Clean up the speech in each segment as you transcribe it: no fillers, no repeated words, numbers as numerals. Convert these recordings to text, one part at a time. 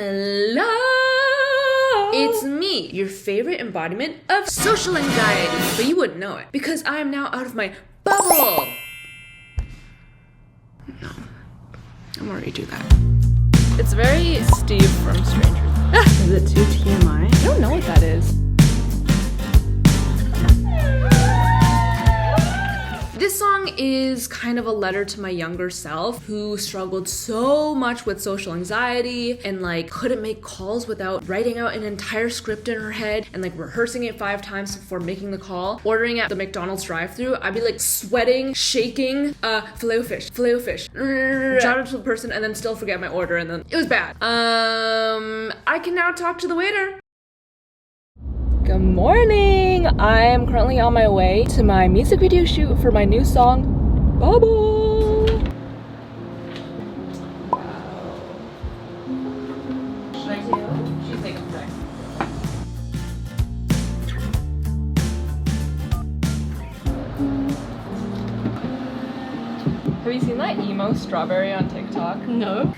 Hello! It's me, your favorite embodiment of social anxiety. But you wouldn't know it, because I am now out of my bubble! No, I'm already do that. It's very Steve from Stranger Things. Is it too TMI? I don't know what that is. This song is kind of a letter to my younger self who struggled so much with social anxiety and like couldn't make calls without writing out an entire script in her head and like rehearsing it 5 times before making the call. Ordering at the McDonald's drive-thru, I'd be like sweating, shaking, filet-o-fish, shout out to the person and then still forget my order, and then it was bad. I can now talk to the waiter. Good morning! I am currently on my way to my music video shoot for my new song, Bubble! Should I do? She's taking a sec. Have you seen that emo strawberry on TikTok? No.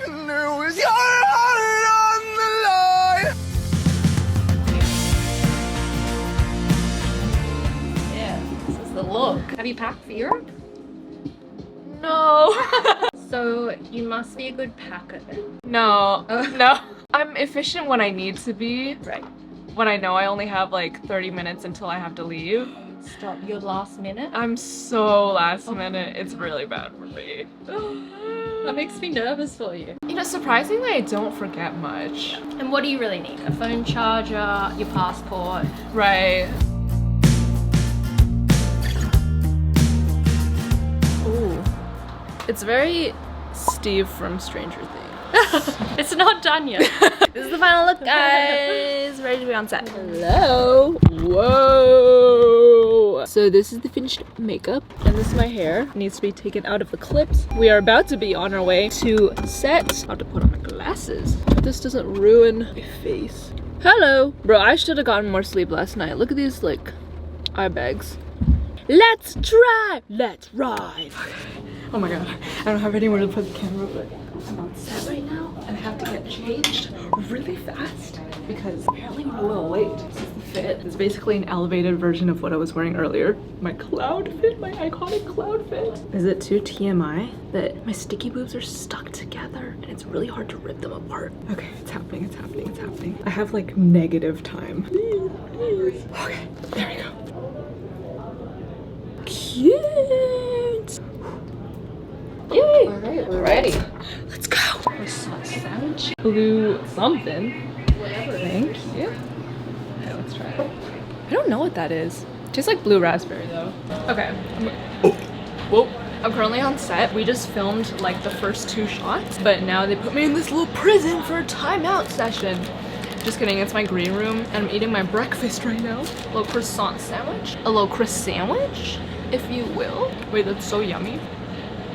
The look. Have you packed for Europe? No. So you must be a good packer then. No. No. I'm efficient when I need to be. Right. When I know I only have like 30 minutes until I have to leave. Stop your last minute. I'm so last minute. It's really bad for me. That makes me nervous for you. You know, surprisingly, I don't forget much. And what do you really need? A phone charger, your passport. Right. Ooh. It's very Steve from Stranger Things. It's not done yet. This is the final look, guys. Ready to be on set. Hello. Whoa. So this is the finished makeup, and this is my hair. It needs to be taken out of the clips. We are about to be on our way to set. How to put on my glasses. This doesn't ruin my face. Hello. Bro, I should have gotten more sleep last night. Look at these, like, eye bags. Let's drive! Let's ride! Oh my god, I don't have anywhere to put the camera, but I'm on set right now and I have to get changed really fast because apparently I'm a little late. This is the fit. It's basically an elevated version of what I was wearing earlier. My cloud fit, my iconic cloud fit. Is it too TMI that My sticky boobs are stuck together and it's really hard to rip them apart. Okay, it's happening, it's happening, it's happening. I have like negative time. Please. Okay, there we go. Cute! Yay! Alright, we're ready. Let's go! Sandwich? Blue something. Whatever. Thank you. Okay, let's try it. I don't know what that is. Tastes like blue raspberry though. Okay. Whoa. I'm currently on set. We just filmed like the first 2 shots, but now they put me in this little prison for a timeout session. Just kidding, it's my green room and I'm eating my breakfast right now. A little croissant sandwich. A little croissant sandwich, if you will. Wait, that's so yummy.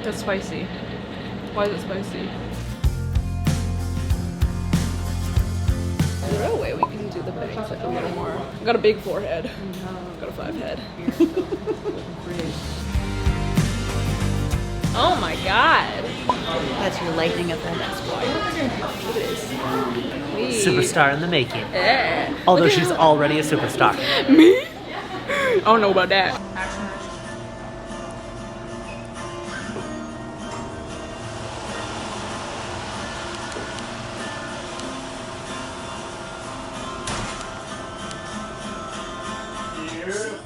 That's spicy. Why is it spicy? Is there a way we can do the bangs like a little more? I got a big forehead. No. Got a 5 head. Oh my god. that's your lightning event. That's why. Look at this. Please. Superstar in the making. Yeah. Although Look at she's her. already a superstar. Me? I don't know about that.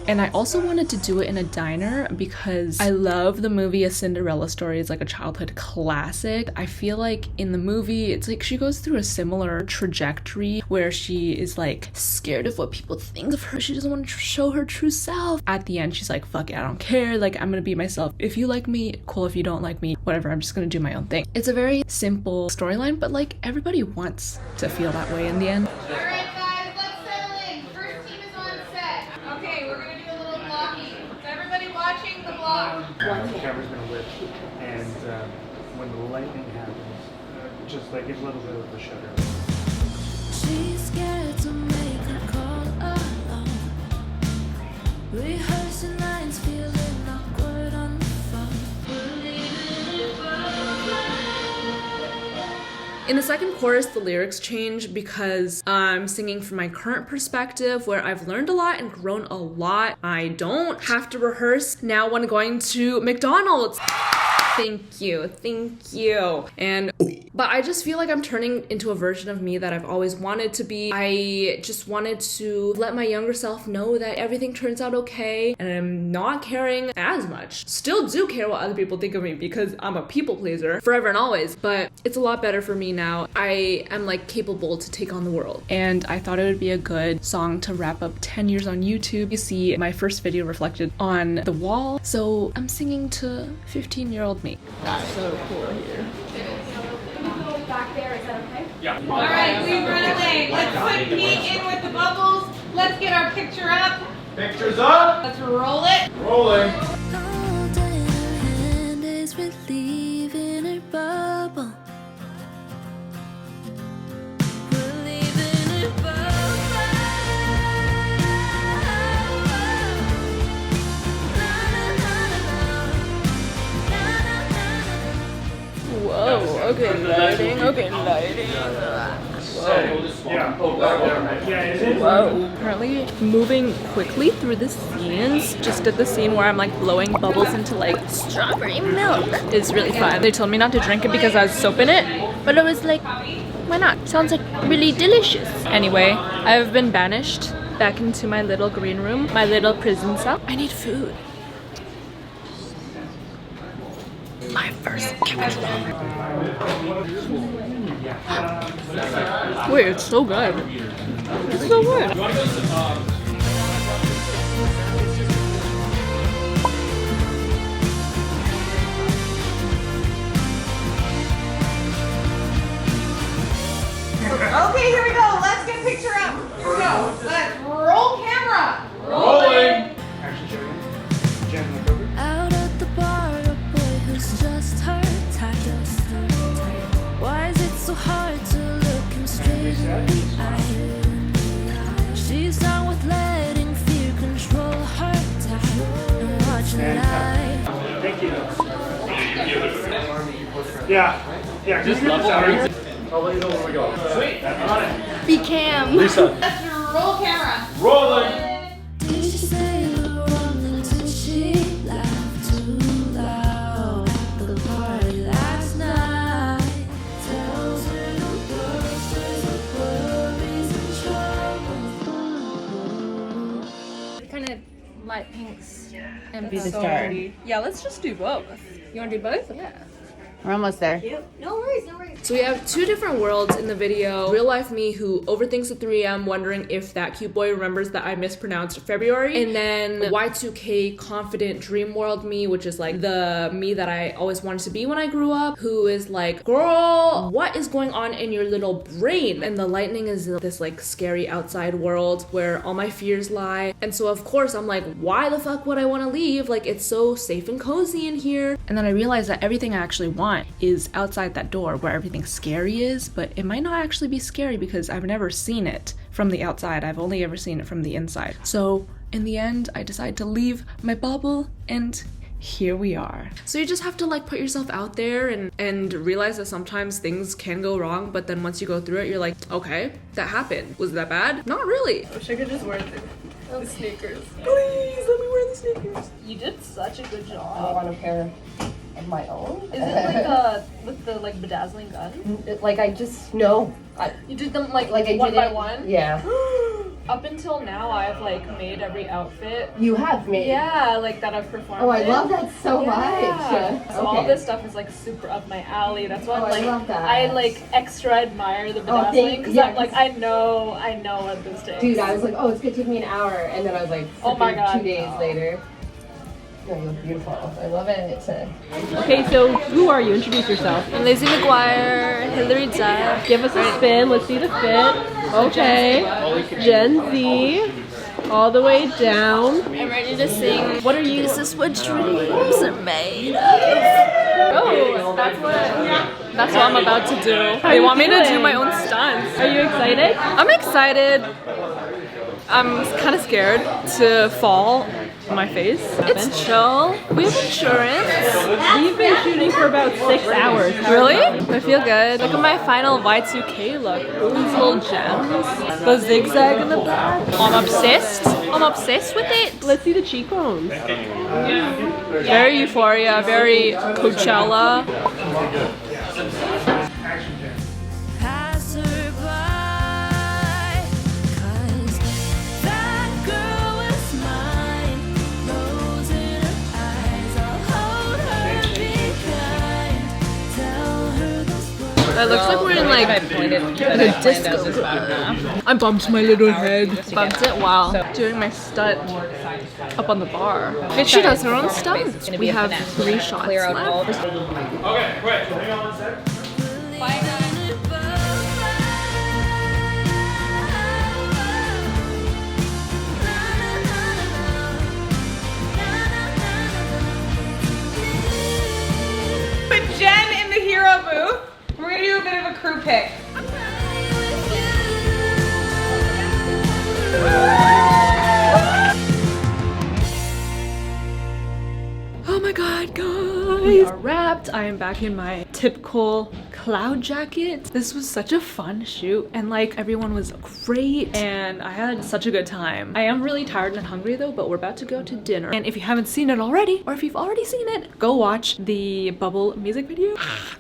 And I also wanted to do it in a diner because I love the movie A Cinderella Story. It's like a childhood classic. I feel like in the movie, it's like she goes through a similar trajectory where she is like scared of what people think of her. She doesn't want to show her true self. At the end, she's like, fuck it, I don't care. Like, I'm gonna be myself. If you like me, cool. If you don't like me, whatever. I'm just gonna do my own thing. It's a very simple storyline, but like everybody wants to feel that way in the end. Alright guys, let's settle in. First team is on set. Okay, we're gonna do a little blocking. Is everybody watching the block? The camera's gonna lift, and when the lightning happens, just like give a little bit of the shutter. She's scared to make a call alone. Rehearsing lines, feeling awkward on the phone. In the second chorus, the lyrics change because I'm singing from my current perspective where I've learned a lot and grown a lot. I don't have to rehearse now when going to McDonald's. Thank you. But I just feel like I'm turning into a version of me that I've always wanted to be. I just wanted to let my younger self know that everything turns out okay and I'm not caring as much. Still do care what other people think of me because I'm a people pleaser forever and always, but it's a lot better for me now. I am like capable to take on the world. And I thought it would be a good song to wrap up 10 years on YouTube. You see my first video reflected on the wall. So I'm singing to 15-year-old me. That's so cool here. Back there, is that okay? All right, we run away. Let's put Pete in with the bubbles. Let's get our picture up. Pictures up. Let's roll it. Rolling. All day her hand is relieving her bubble. Relieving her bubble. Whoa, okay, lighting. Whoa. Apparently moving quickly through the scenes. Just did the scene where I'm like blowing bubbles into like strawberry milk. It's really fun. They told me not to drink it because I has soap in it, but I was like, why not? Sounds like really delicious. Anyway, I've been banished back into my little green room, my little prison cell. I need food. My first cabbage roll. Wait, it's so good. It's so good. Okay, here we go. Let's get a picture up. Here we go. Let's roll camera. Rolling. Out at the bar, a boy who's just her type. Why is it so hard to look him straight in the eye? She's down with letting fear control her time and watching life. Thank you. Yeah. Just level. I'll let you know where we go. Sweet. On it. Be Cam. Lisa. Let's roll camera. Rolling. Did she say the wrong thing till she laughed too loud at the party last night? Tells her the worst is the worries and trouble. Kind of light pinks and Be the purple. star. Yeah, let's just do both. You want to do both? Yeah. We're almost there. No worries. So we have two different worlds in the video. Real life me who overthinks at 3 a.m. wondering if that cute boy remembers that I mispronounced February. And then Y2K confident dream world me, which is like the me that I always wanted to be when I grew up, who is like, girl, what is going on in your little brain? And the lightning is this like scary outside world where all my fears lie. And so of course I'm like, why the fuck would I want to leave? Like it's so safe and cozy in here. And then I realized that everything I actually want is outside that door where everything scary is, but it might not actually be scary because I've never seen it from the outside. I've only ever seen it from the inside. So in the end, I decided to leave my bubble and here we are. So you just have to like put yourself out there and realize that sometimes things can go wrong, but then once you go through it, you're like, okay, that happened. Was that bad? Not really. I wish I could just wear the sneakers. Please let me wear the sneakers. You did such a good I job. want a pair of my own. Is it like with the like bedazzling gun? Like I just no. You did them like I one did by it- one? Yeah. Up until now, I've like made every outfit. You have me. Yeah, like that I've performed. Oh, I in. love that so Yeah. much. So all this stuff is like super up my alley. That's why Oh, I'm, like I love that. I like extra admire the Oh, bedazzling because yeah, I'm like I know what this takes. Dude, I was like, oh, it's gonna take me an hour, and then I was like, Oh my God, 2 days no. later. No, you look beautiful. I love it. Okay, so who are you? Introduce yourself. I'm Lizzie McGuire, Hillary Duff. Give us a spin. Let's see the fit. Okay. Gen Z. All the way down. I'm ready to sing. What are you? This is what dreams are made of. Oh, that's what I'm about to do. How They you want me to do feeling? my own stunts. Are you excited? I'm excited. I'm kind of scared to fall on my face. It's chill. We have insurance. We've been shooting for about 6 hours. Really? I feel good. Look at my final Y2K look. These little gems. The zigzag in the back. I'm obsessed. I'm obsessed with it. Let's see the cheekbones. Very Euphoria, very Coachella. Pass her by, 'cause that girl was mine. Rose in her eyes, I'll hold her behind. Tell her those words. It looks like we're in like a disco. I bumped my little head. Bumped it while doing my stunt up on the bar. She does her own stunts. We have 3 shots left. Okay, wait. Hang on one sec. Put Jen in the hero booth. We're gonna do a bit of a crew pick. Oh my god, guys! We are wrapped. I am back in my typical cloud jacket. This was such a fun shoot and like everyone was great and I had such a good time. I am really tired and hungry though, but we're about to go to dinner. And if you haven't seen it already, or if you've already seen it, go watch the Bubble music video.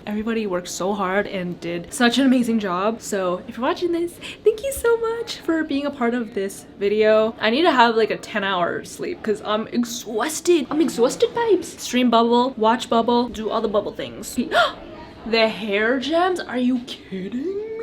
Everybody worked so hard and did such an amazing job. So if you're watching this, thank you so much for being a part of this video. I need to have like a 10-hour sleep because I'm exhausted. I'm exhausted, babes. Stream Bubble, watch Bubble, do all the Bubble things. The hair gems? Are you kidding?